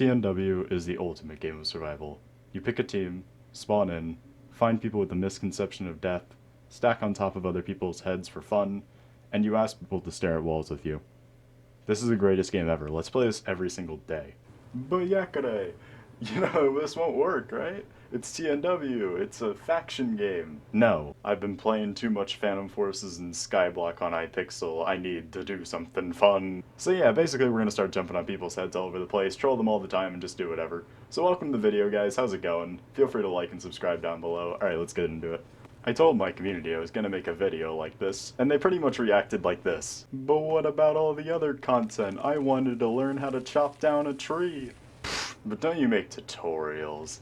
TNW is the ultimate game of survival. You pick a team, spawn in, find people with the misconception of death, stack on top of other people's heads for fun, and you ask people to stare at walls with you. This is the greatest game ever. Let's play this every single day. Booyakare! You know, this won't work, right? It's TNW. It's a faction game. No, I've been playing too much Phantom Forces and Skyblock on iPixel. I need to do something fun. So yeah, basically we're gonna start jumping on people's heads all over the place, troll them all the time, and just do whatever. So welcome to the video, guys. How's it going? Feel free to like and subscribe down below. Alright, let's get into it. I told my community I was gonna make a video like this, and they pretty much reacted like this. But what about all the other content? I wanted to learn how to chop down a tree. But don't you make tutorials?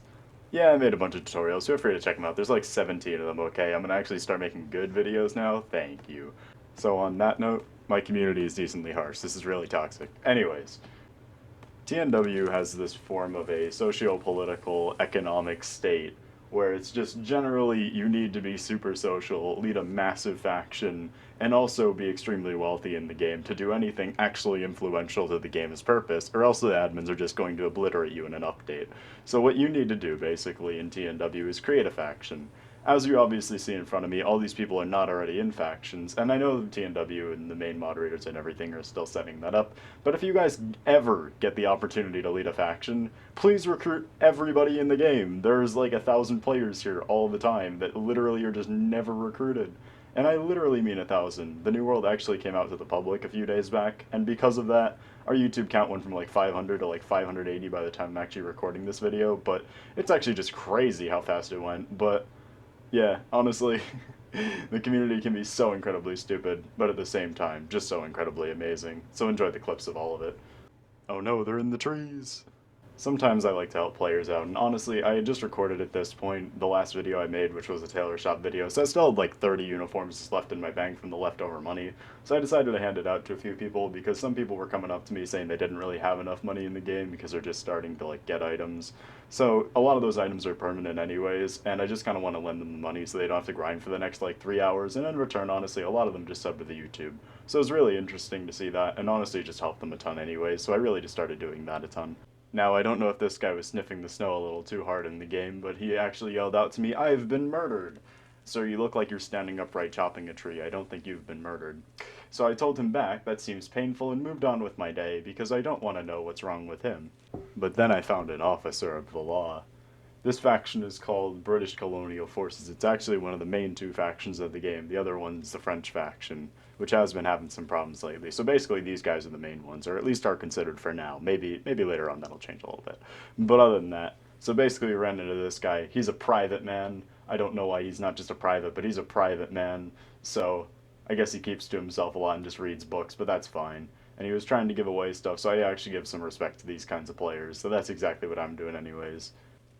Yeah, I made a bunch of tutorials. Feel free to check them out. There's like 17 of them, okay? I'm gonna actually start making good videos now. Thank you. So on that note, my community is decently harsh. This is really toxic. Anyways, TNW has this form of a socio-political economic state where it's just generally you need to be super social, lead a massive faction, and also be extremely wealthy in the game to do anything actually influential to the game's purpose, or else the admins are just going to obliterate you in an update. So what you need to do, basically, in TNW is create a faction. As you obviously see in front of me, all these people are not already in factions, and I know TNW and the main moderators and everything are still setting that up, but if you guys ever get the opportunity to lead a faction, please recruit everybody in the game. There's like 1,000 players here all the time that literally are just never recruited. And I literally mean 1,000. The New World actually came out to the public a few days back, and because of that, our YouTube count went from like 500 to like 580 by the time I'm actually recording this video, but it's actually just crazy how fast it went. But yeah, honestly, the community can be so incredibly stupid, but at the same time, just so incredibly amazing. So enjoy the clips of all of it. Oh no, they're in the trees! Sometimes I like to help players out, and honestly, I had just recorded at this point the last video I made, which was a tailor shop video, so I still had like 30 uniforms left in my bank from the leftover money, so I decided to hand it out to a few people, because some people were coming up to me saying they didn't really have enough money in the game because they're just starting to like get items. So a lot of those items are permanent anyways, and I just kind of want to lend them the money so they don't have to grind for the next like 3 hours, and in return, honestly, a lot of them just sub to the YouTube. So it was really interesting to see that, and honestly just helped them a ton anyways, so I really just started doing that a ton. Now, I don't know if this guy was sniffing the snow a little too hard in the game, but he actually yelled out to me, "I've been murdered!" Sir, you look like you're standing upright chopping a tree. I don't think you've been murdered. So I told him back that seems painful and moved on with my day because I don't want to know what's wrong with him. But then I found an officer of the law. This faction is called British Colonial Forces. It's actually one of the main two factions of the game. The other one's the French faction, which has been having some problems lately. So basically these guys are the main ones, or at least are considered for now. Maybe later on that'll change a little bit. But other than that, so basically we ran into this guy. He's a private man. I don't know why he's not just a private, but he's a private man. So I guess he keeps to himself a lot and just reads books, but that's fine. And he was trying to give away stuff, so I actually give some respect to these kinds of players. So that's exactly what I'm doing anyways.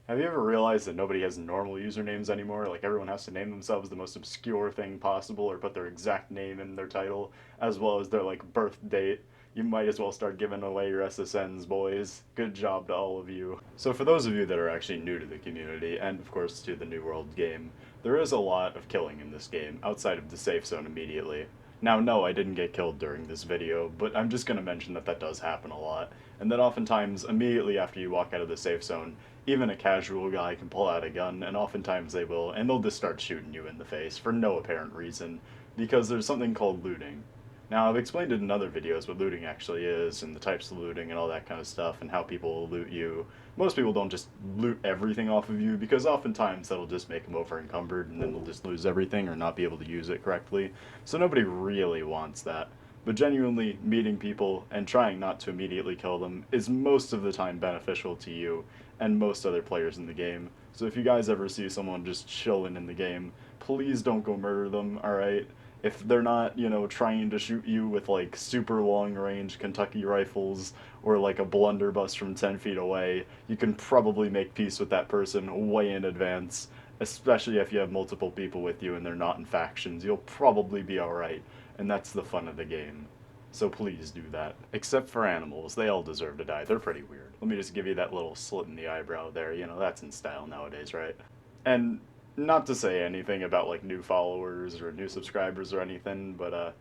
Have you ever realized that nobody has normal usernames anymore? Like, everyone has to name themselves the most obscure thing possible or put their exact name in their title, as well as their, like, birth date. You might as well start giving away your SSNs, boys. Good job to all of you. So for those of you that are actually new to the community, and of course to the New World game, there is a lot of killing in this game, outside of the safe zone immediately. Now, no, I didn't get killed during this video, but I'm just going to mention that that does happen a lot, and that oftentimes, immediately after you walk out of the safe zone, even a casual guy can pull out a gun, and oftentimes they will, and they'll just start shooting you in the face for no apparent reason, because there's something called looting. Now, I've explained it in other videos what looting actually is, and the types of looting and all that kind of stuff, and how people loot you. Most people don't just loot everything off of you, because oftentimes that'll just make them over-encumbered, and then they'll just lose everything or not be able to use it correctly. So nobody really wants that. But genuinely meeting people and trying not to immediately kill them is most of the time beneficial to you and most other players in the game. So if you guys ever see someone just chilling in the game, please don't go murder them, alright? If they're not, you know, trying to shoot you with, like, super long-range Kentucky rifles or, like, a blunderbuss from 10 feet away, you can probably make peace with that person way in advance, especially if you have multiple people with you and they're not in factions. You'll probably be alright, and that's the fun of the game. So please do that. Except for animals, they all deserve to die. They're pretty weird. Let me just give you that little slit in the eyebrow there, you know, that's in style nowadays, right? And not to say anything about like new followers or new subscribers or anything, but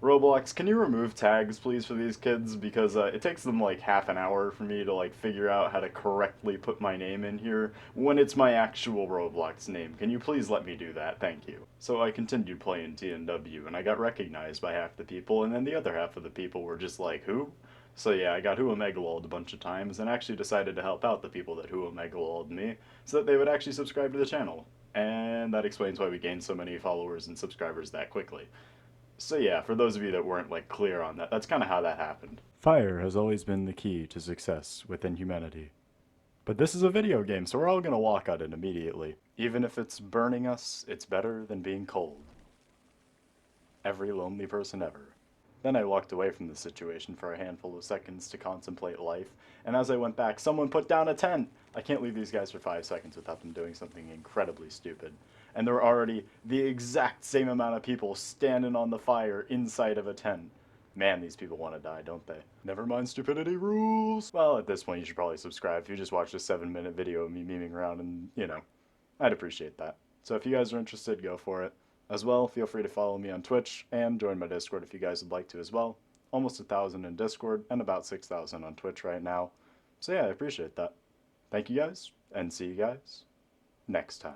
Roblox, can you remove tags, please, for these kids? Because it takes them like half an hour for me to like figure out how to correctly put my name in here when it's my actual Roblox name. Can you please let me do that? Thank you. So I continued playing TNW, and I got recognized by half the people, and then the other half of the people were just like, who? So yeah, I got Who Omegalol'd a bunch of times, and actually decided to help out the people that Who Omegalol'd me, so that they would actually subscribe to the channel. And that explains why we gained so many followers and subscribers that quickly. So yeah, for those of you that weren't like clear on that, that's kind of how that happened. Fire has always been the key to success within humanity. But this is a video game, so we're all gonna walk on it immediately. Even if it's burning us, it's better than being cold. Every lonely person ever. Then I walked away from the situation for a handful of seconds to contemplate life, and as I went back, someone put down a tent! I can't leave these guys for 5 seconds without them doing something incredibly stupid. And there were already the exact same amount of people standing on the fire inside of a tent. Man, these people want to die, don't they? Never mind stupidity rules! Well, at this point you should probably subscribe if you just watched a 7-minute video of me memeing around and, you know, I'd appreciate that. So if you guys are interested, go for it. As well, feel free to follow me on Twitch and join my Discord if you guys would like to as well. Almost 1,000 in Discord and about 6,000 on Twitch right now. So yeah, I appreciate that. Thank you guys, and see you guys next time.